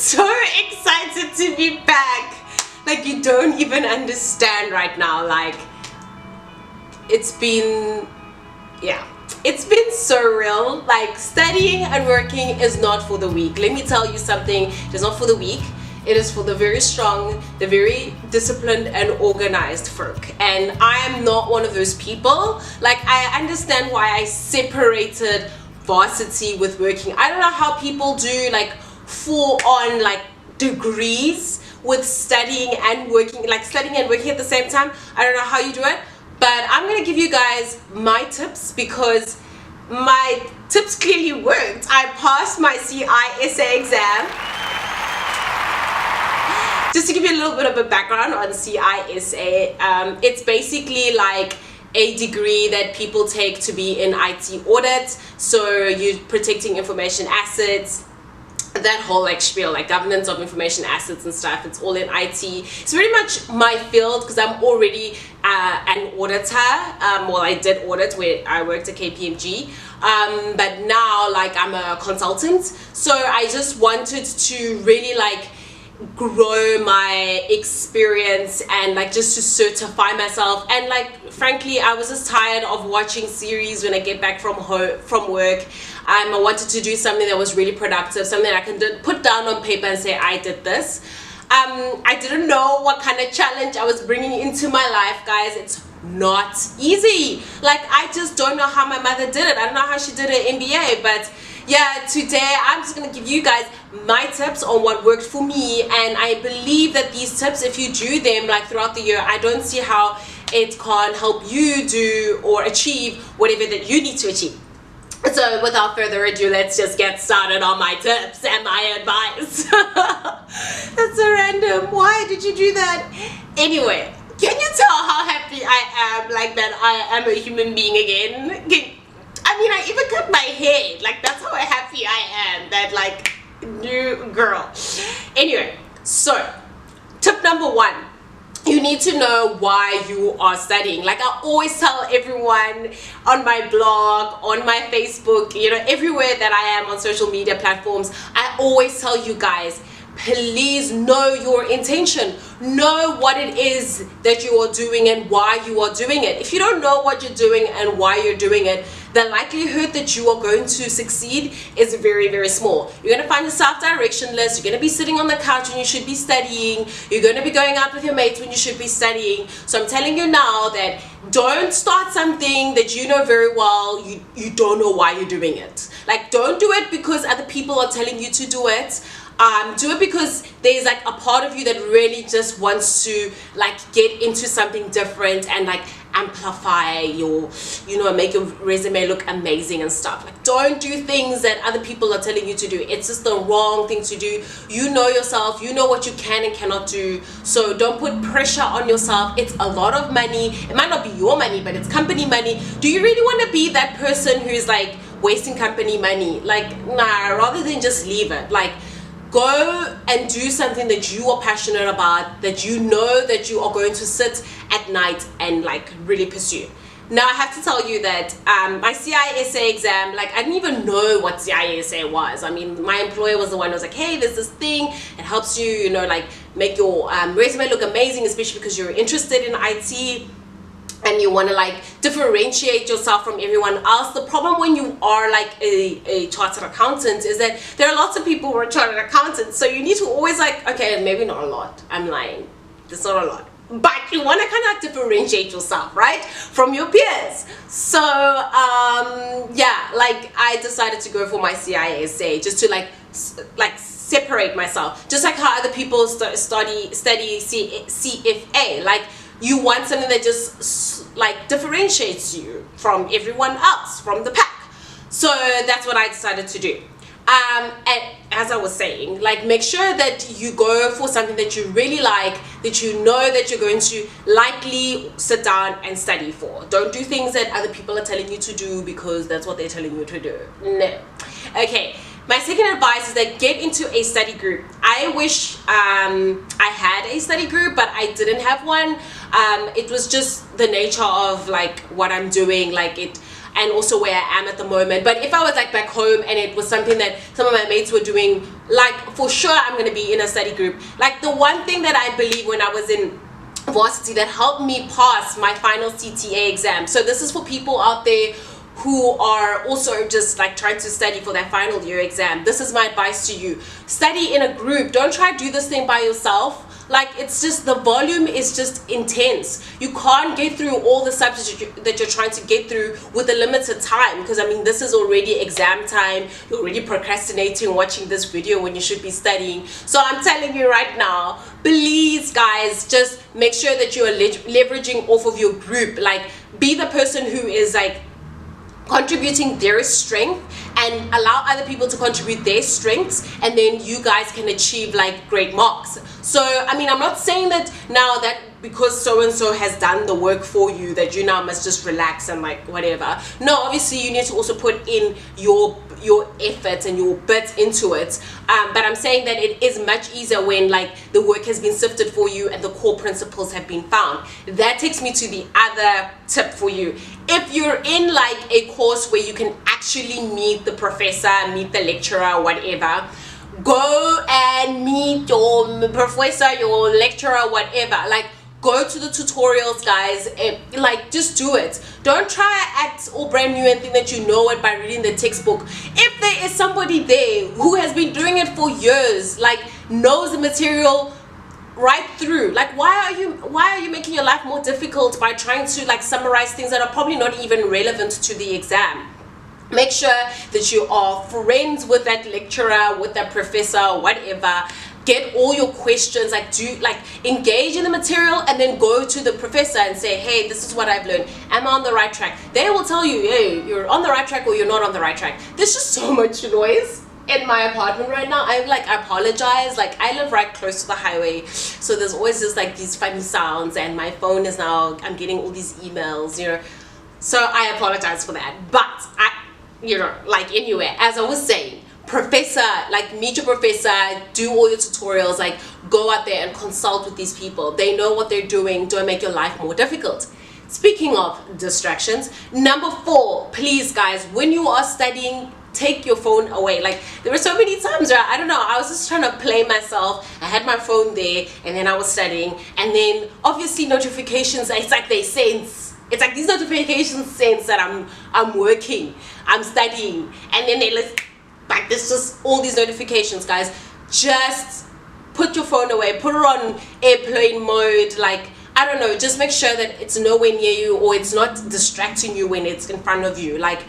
so excited to be back. Like, you don't even understand right now. Like, it's been surreal. Like, studying and working is not for the weak. Let me tell you something, it is not for the weak. It is for the very strong, the very disciplined and organized folk. And I am not one of those people. Like, I understand why I separated varsity with working. I don't know how people do like full on like degrees with studying and working, like studying and working at the same time. I don't know how you do it, but I'm gonna give you guys my tips because my tips clearly worked. I passed my CISA exam. Just to give you a little bit of a background on CISA, it's basically like a degree that people take to be in IT audit. So you're protecting information assets, that whole like spiel, like governance of information assets and stuff. It's all in IT. It's very much my field because I'm already an auditor. Well, I did audit where I worked at KPMG, but now like I'm a consultant. So I just wanted to really like grow my experience and like just to certify myself. And like frankly, I was just tired of watching series when I get back from work. I wanted to do something that was really productive, something that I can put down on paper and say I did this. I didn't know what kind of challenge I was bringing into my life, guys. It's not easy. Like, I just don't know how my mother did it. I don't know how she did her MBA, but yeah, today I'm just gonna give you guys my tips on what worked for me. And I believe that these tips, if you do them like throughout the year, I don't see how it can help you do or achieve whatever that you need to achieve. So without further ado, let's just get started on my tips and my advice. That's so random. Why did you do that? Anyway, can you tell how happy I am, like that I am a human being again? I mean, I even cut my hair. Like, that's how happy I am that like new girl. Anyway, so tip number one. You need to know why you are studying. Like I always tell everyone on my blog, on my Facebook, you know, everywhere that I am on social media platforms, I always tell you guys, please know your intention. Know what it is that you are doing and why you are doing it. If you don't know what you're doing and why you're doing it, the likelihood that you are going to succeed is very, very small. You're going to find yourself directionless. You're going to be sitting on the couch when you should be studying. You're going to be going out with your mates when you should be studying. So I'm telling you now that don't start something that you know very well. You don't know why you're doing it. Like, don't do it because other people are telling you to do it. Do it because there's like a part of you that really just wants to like get into something different and like amplify your, you know, make your resume look amazing and stuff. Like, don't do things that other people are telling you to do. It's just the wrong thing to do. You know yourself, you know what you can and cannot do. So don't put pressure on yourself. It's a lot of money. It might not be your money, but it's company money. Do you really want to be that person who's like wasting company money? Like, nah, rather than just leave it. Like, go and do something that you are passionate about, that you know that you are going to sit at night and like really pursue. Now I have to tell you that my CISA exam, like I didn't even know what CISA was. I mean, my employer was the one who was like, hey, there's this thing, it helps you, you know, like make your resume look amazing, especially because you're interested in IT and you want to like differentiate yourself from everyone else. The problem when you are like a chartered accountant is that there are lots of people who are chartered accountants, so you need to always like, okay, maybe not a lot, I'm lying, there's not a lot, but you want to kind of like differentiate yourself, right, from your peers. So yeah, like I decided to go for my CISA just to like separate myself, just like how other people study CFA. Like, you want something that just like differentiates you from everyone else, from the pack. So that's what I decided to do. And as I was saying, like, make sure that you go for something that you really like, that you know that you're going to likely sit down and study for. Don't do things that other people are telling you to do because that's what they're telling you to do. No. Okay. My second advice is that get into a study group. I wish I had a study group, but I didn't have one. It was just the nature of like what I'm doing. Like and also where I am at the moment. But if I was like back home and it was something that some of my mates were doing, like for sure I'm going to be in a study group. Like the one thing that I believe when I was in varsity that helped me pass my final CTA exam, so this is for people out there who are also just like trying to study for their final year exam, this is my advice to you: study in a group. Don't try to do this thing by yourself. Like, it's just, the volume is just intense. You can't get through all the subjects that you're trying to get through with a limited time, because I mean, this is already exam time. You're already procrastinating watching this video when you should be studying. So I'm telling you right now, please guys, just make sure that you are leveraging off of your group. Like, be the person who is like contributing their strength and allow other people to contribute their strengths, and then you guys can achieve like great marks. So I mean, I'm not saying that now that because so and so has done the work for you that you now must just relax and like whatever. No, obviously you need to also put in your effort and your bit into it, but I'm saying that it is much easier when like the work has been sifted for you and the core principles have been found. That takes me to the other tip for you. If you're in like a course where you can actually meet the professor, meet the lecturer, whatever, go and meet your professor, your lecturer, whatever. Like, go to the tutorials, guys, and like just do it. Don't try to act all brand new and think that you know it by reading the textbook. If there is somebody there who has been doing it for years, like knows the material right through, like why are you making your life more difficult by trying to like summarize things that are probably not even relevant to the exam? Make sure that you are friends with that lecturer, with that professor, whatever. Get all your questions, like engage in the material, and then go to the professor and say, hey, this is what I've learned. Am I on the right track? They will tell you, hey, you're on the right track or you're not on the right track. There's just so much noise in my apartment right now. I apologize. Like, I live right close to the highway, so there's always just like these funny sounds, and my phone is now, I'm getting all these emails, you know, so I apologize for that. But anyway, as I was saying, professor, like meet your professor, do all your tutorials, like go out there and consult with these people. They know what they're doing. Don't make your life more difficult. Speaking of distractions, number 4, please guys, when you are studying, take your phone away. Like, there were so many times where I don't know, I was just trying to play myself. I had my phone there and then I was studying, and then obviously notifications, it's like they sense, it's like these notifications sense that I'm working, I'm studying, and then they listen. Like, there's just all these notifications, guys. Just put your phone away, put it on airplane mode. Like, I don't know, just make sure that it's nowhere near you, or it's not distracting you when it's in front of you. Like,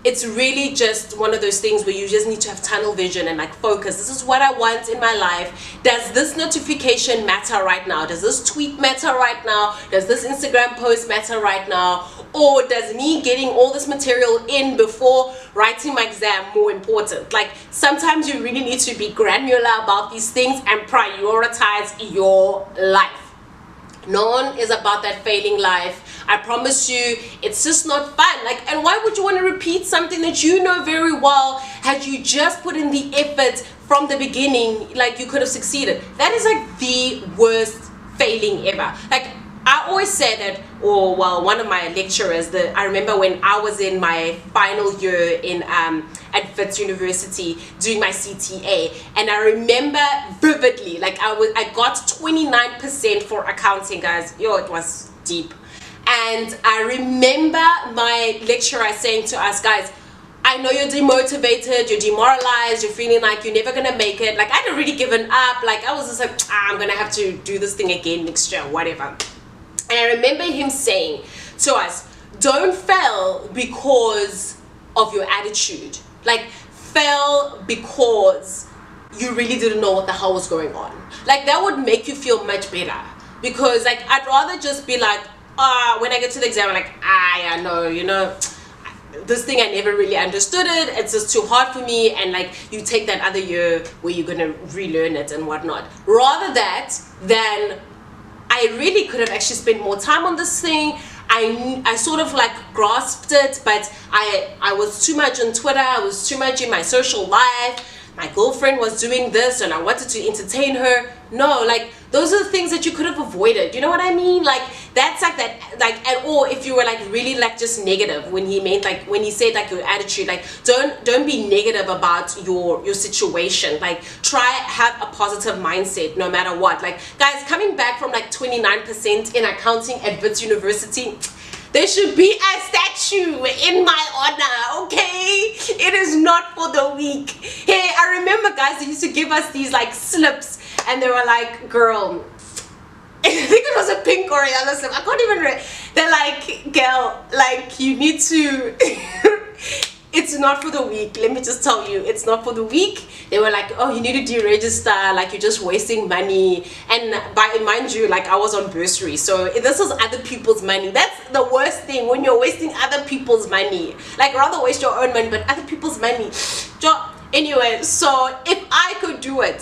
it's really just one of those things where you just need to have tunnel vision and like focus. This is what I want in my life. Does this notification matter right now? Does this tweet matter right now? Does this Instagram post matter right now? Or does me getting all this material in before writing my exam more important? Like, sometimes you really need to be granular about these things and prioritize your life. No one is about that failing life. I promise you, it's just not fun. Like, and why would you want to repeat something that you know very well? Had you just put in the effort from the beginning, like, you could have succeeded. That is like the worst failing ever. Like, I always say that, or well, one of my lecturers, I remember when I was in my final year in at Wits University doing my CTA, and I remember vividly, like I got 29% for accounting, guys. Yo, it was deep. And I remember my lecturer saying to us, guys, I know you're demotivated, you're demoralized, you're feeling like you're never gonna make it. Like, I'd already given up. Like, I was just like, I'm gonna have to do this thing again next year, whatever. And I remember him saying to us, don't fail because of your attitude. Like, fail because you really didn't know what the hell was going on. Like, that would make you feel much better. Because, like, I'd rather just be like, when I get to the exam, I'm like, yeah, no, you know, this thing, I never really understood it. It's just too hard for me. And like, you take that other year where you're going to relearn it and whatnot. Rather that than I really could have actually spent more time on this thing. I sort of like grasped it, but I was too much on Twitter. I was too much in my social life. My girlfriend was doing this and I wanted to entertain her. No, like, those are the things that you could have avoided. You know what I mean? Like, that's like that, like, and or if you were like really like just negative when he meant like when he said like your attitude, like don't be negative about your situation. Like try have a positive mindset no matter what. Like guys, coming back from like 29% in accounting at Wits University, there should be a statue in my honor, okay? It is not for the weak. Hey, I remember guys, they used to give us these like slips and they were like, girl, I think it was a pink or a yellow slip, I can't even remember. They're like, girl, like you need to it's not for the weak. Let me just tell you, it's not for the weak. They were like, oh, you need to deregister, like you're just wasting money. And mind you, like I was on bursary, so this is other people's money. That's the worst thing, when you're wasting other people's money. Like rather waste your own money, but other people's money. Anyway, so if I could do it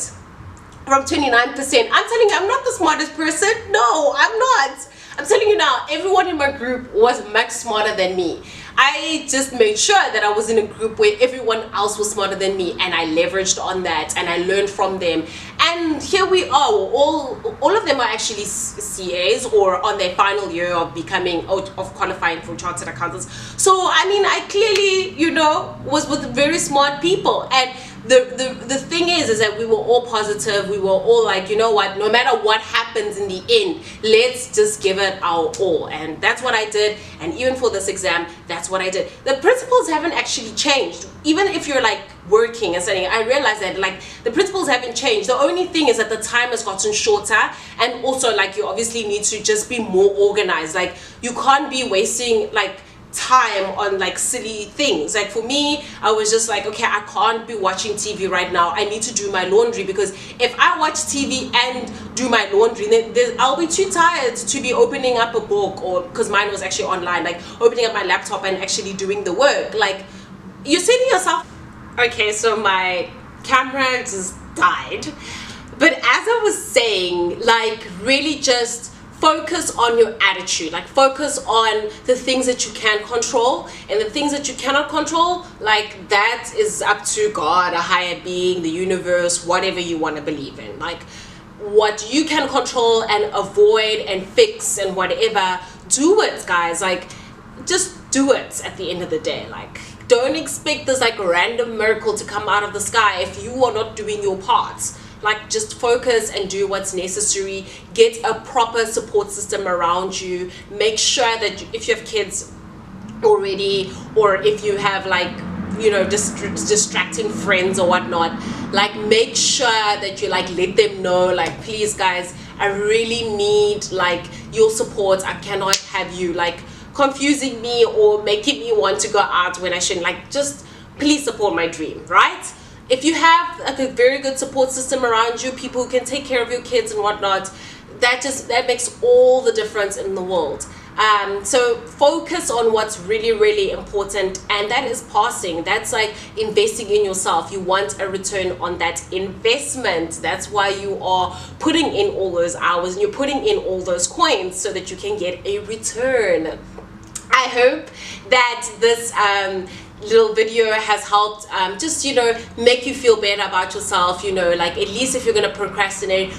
from 29%, I'm telling you, I'm not the smartest person. No, I'm not. I'm telling you now, everyone in my group was much smarter than me. I just made sure that I was in a group where everyone else was smarter than me, and I leveraged on that and I learned from them. And here we are, all of them are actually CAs or on their final year of becoming, of qualifying for chartered accountants. So I mean, I clearly, you know, was with very smart people. And the thing is that we were all positive. We were all like, you know what, no matter what happens in the end, let's just give it our all. And that's what I did. And even for this exam, that's what I did. The principles haven't actually changed. Even if you're like working and studying, I realized that like the principles haven't changed. The only thing is that the time has gotten shorter, and also like you obviously need to just be more organized. Like you can't be wasting like time on like silly things. Like for me, I was just like, okay, I can't be watching TV right now. I need to do my laundry, because if I watch TV and do my laundry, then I'll be too tired to be opening up a book, or because mine was actually online, like opening up my laptop and actually doing the work. Like you say to yourself, okay, so my camera just died. But as I was saying, like really just focus on your attitude. Like focus on the things that you can control, and the things that you cannot control, like that is up to God, a higher being, the universe, whatever you want to believe in. Like what you can control and avoid and fix and whatever, do it, guys. Like just do it at the end of the day. Like don't expect this like random miracle to come out of the sky if you are not doing your parts. Like just focus and do what's necessary. Get a proper support system around you. Make sure that if you have kids already, or if you have like, you know, distracting friends or whatnot, like make sure that you like let them know, like, please guys, I really need like your support. I cannot have you like confusing me or making me want to go out when I shouldn't. Like just please support my dream, right? If you have like a very good support system around you, people who can take care of your kids and whatnot, that makes all the difference in the world. So focus on what's really, really important, and that is passing. That's like investing in yourself. You want a return on that investment. That's why you are putting in all those hours and you're putting in all those coins so that you can get a return. I hope that this little video has helped just, you know, make you feel better about yourself. You know, like at least if you're gonna procrastinate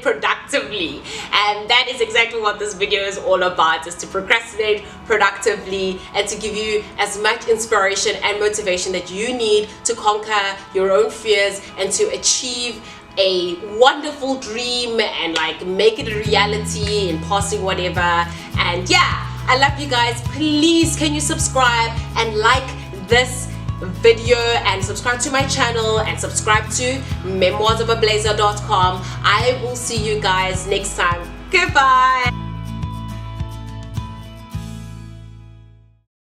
productively. And that is exactly what this video is all about, is to procrastinate productively and to give you as much inspiration and motivation that you need to conquer your own fears and to achieve a wonderful dream and like make it a reality and passing whatever. And yeah, I love you guys. Please can you subscribe and like this video and subscribe to my channel and subscribe to memoirsofablazer.com. I will see you guys next time. Goodbye.